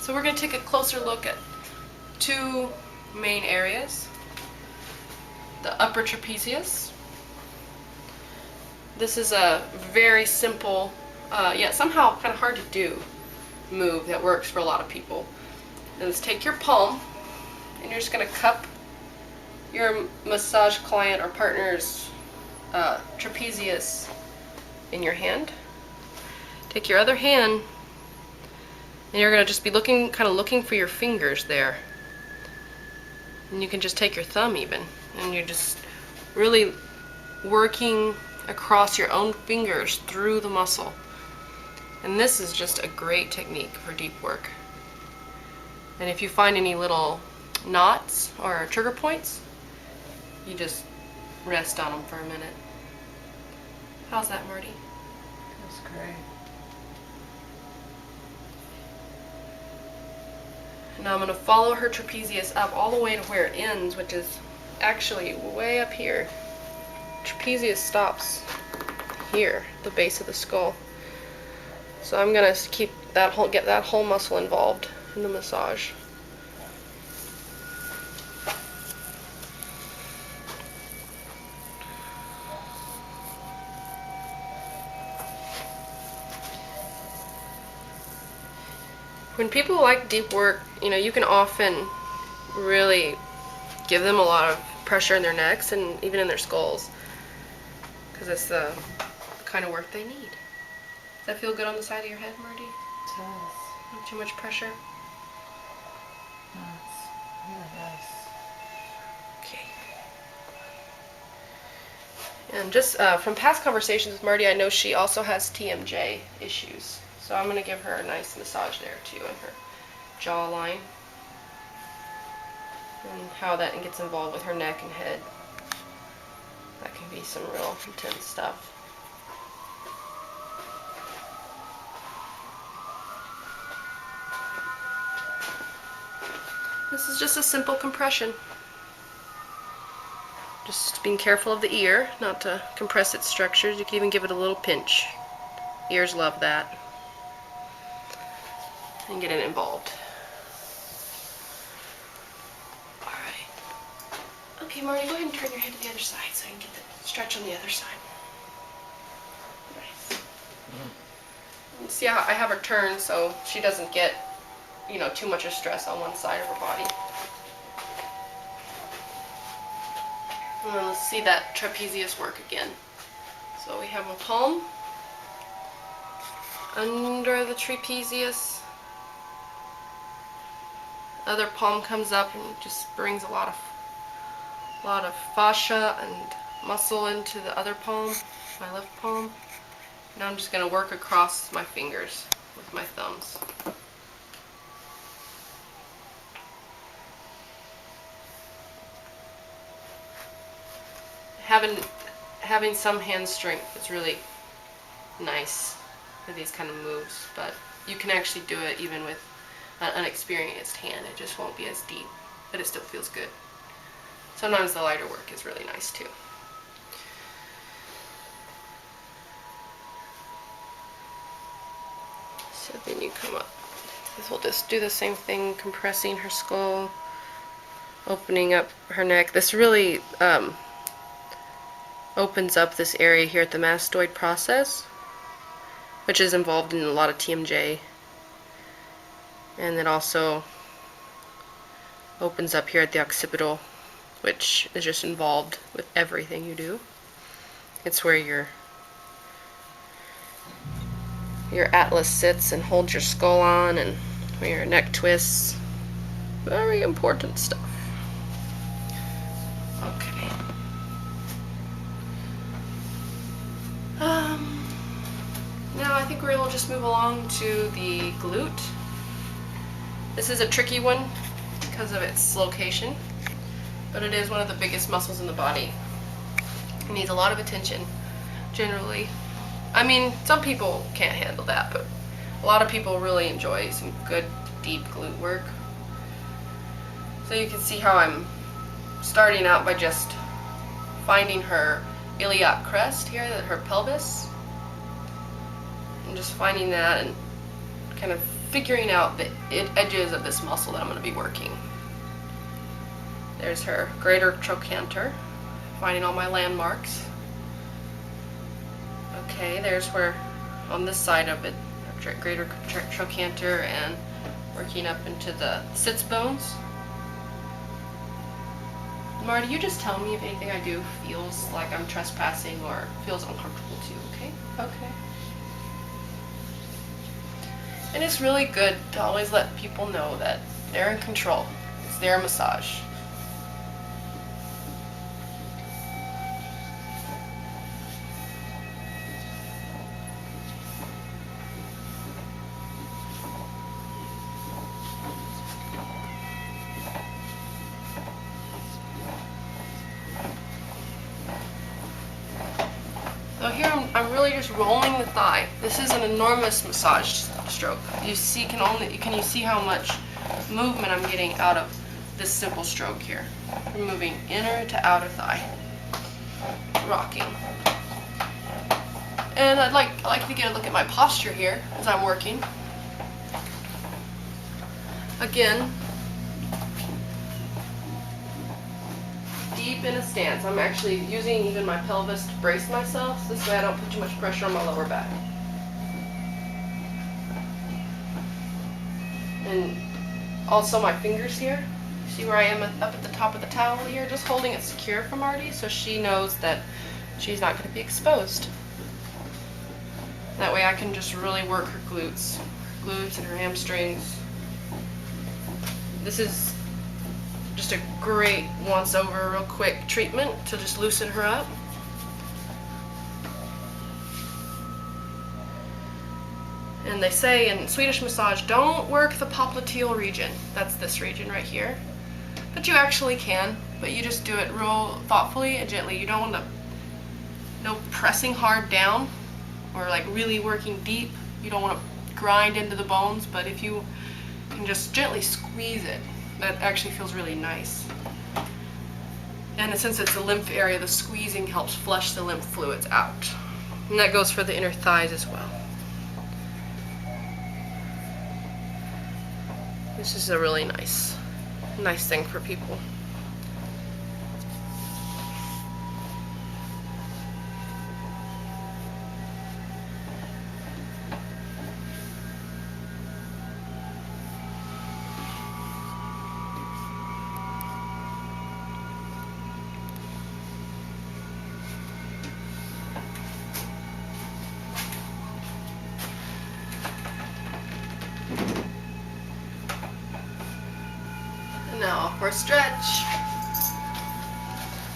So we're going to take a closer look at two main areas. The upper trapezius. This is a very simple, yet somehow kind of hard to do move that works for a lot of people. And let's take your palm and you're just going to cup your massage client or partner's trapezius in your hand. Take your other hand and you're going to just be looking for your fingers there. And you can just take your thumb even, and you're just really working across your own fingers through the muscle. And this is just a great technique for deep work. And if you find any little knots or trigger points, you just rest on them for a minute. How's that, Marty? That's great. Now I'm going to follow her trapezius up all the way to where it ends, which is actually way up here. Trapezius stops here, the base of the skull. So I'm going to get that whole muscle involved in the massage. When people like deep work, you can often really give them a lot of pressure in their necks and even in their skulls, because it's the kind of work they need. Does that feel good on the side of your head, Marty? It does. Not too much pressure? No, it's really nice. Okay. And just from past conversations with Marty, I know she also has TMJ issues. So I'm going to give her a nice massage there too in her jawline. And how that gets involved with her neck and head. That can be some real intense stuff. This is just a simple compression. Just being careful of the ear, not to compress its structures. You can even give it a little pinch. Ears love that. And get it involved. Alright. Okay, Marty, go ahead and turn your head to the other side so I can get the stretch on the other side. Nice. See how I have her turn so she doesn't get, too much of stress on one side of her body. And then let's see that trapezius work again. So we have a palm under the trapezius. Other palm comes up and just brings a lot of fascia and muscle into the other palm, my left palm. Now I'm just going to work across my fingers with my thumbs. Having some hand strength is really nice for these kind of moves, but you can actually do it even with an unexperienced hand. It just won't be as deep, but it still feels good. Sometimes the lighter work is really nice too. So then you come up. We'll just do the same thing, compressing her skull, opening up her neck. This really opens up this area here at the mastoid process, which is involved in a lot of TMJ. And it also opens up here at the occipital, which is just involved with everything you do. It's where your atlas sits and holds your skull on, and where your neck twists. Very important stuff. Okay. Now I think we'll just move along to the glute. This is a tricky one because of its location, but it is one of the biggest muscles in the body. It needs a lot of attention, generally. I mean, some people can't handle that, but a lot of people really enjoy some good, deep glute work. So you can see how I'm starting out by just finding her iliac crest here, her pelvis, and just finding that and kind of figuring out the edges of this muscle that I'm going to be working. There's her greater trochanter, finding all my landmarks. Okay, there's where, on this side of it, greater trochanter, and working up into the sits bones. Marty, you just tell me if anything I do feels like I'm trespassing or feels uncomfortable too, okay? Okay. And it's really good to always let people know that they're in control. It's their massage. So here I'm really just rolling the thigh. This is an enormous massage stroke. You see, can you see how much movement I'm getting out of this simple stroke here? From moving inner to outer thigh, rocking. And I like to get a look at my posture here as I'm working. Again, deep in a stance. I'm actually using even my pelvis to brace myself, so this way I don't put too much pressure on my lower back. And also my fingers here. See where I am up at the top of the towel here? Just holding it secure for Marty so she knows that she's not going to be exposed. That way I can just really work her glutes and her hamstrings. This is just a great once over real quick treatment to just loosen her up. And they say in Swedish massage, don't work the popliteal region. That's this region right here. But you actually can, but you just do it real thoughtfully and gently. You don't want to, no pressing hard down or like really working deep. You don't want to grind into the bones, but if you can just gently squeeze it, that actually feels really nice. And since it's a lymph area, the squeezing helps flush the lymph fluids out. And that goes for the inner thighs as well. This is a really nice thing for people. Now for a stretch.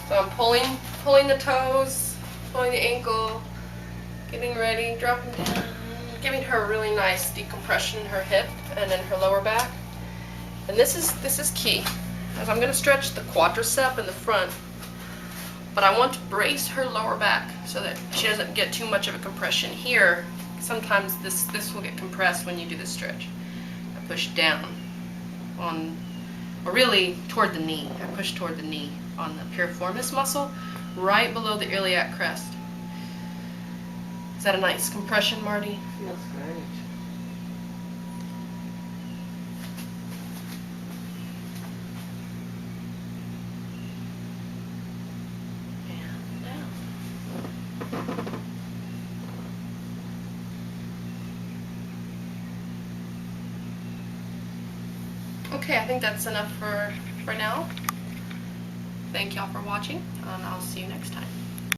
So I'm pulling the toes, pulling the ankle, getting ready, dropping down, giving her a really nice decompression in her hip and in her lower back. And this is key, as I'm going to stretch the quadricep in the front, but I want to brace her lower back so that she doesn't get too much of a compression here. Sometimes this will get compressed when you do this stretch. I push down on, or really toward the knee. I push toward the knee on the piriformis muscle, right below the iliac crest. Is that a nice compression, Marty? Feels great. And down. Okay, I think that's enough for now. Thank y'all for watching, and I'll see you next time.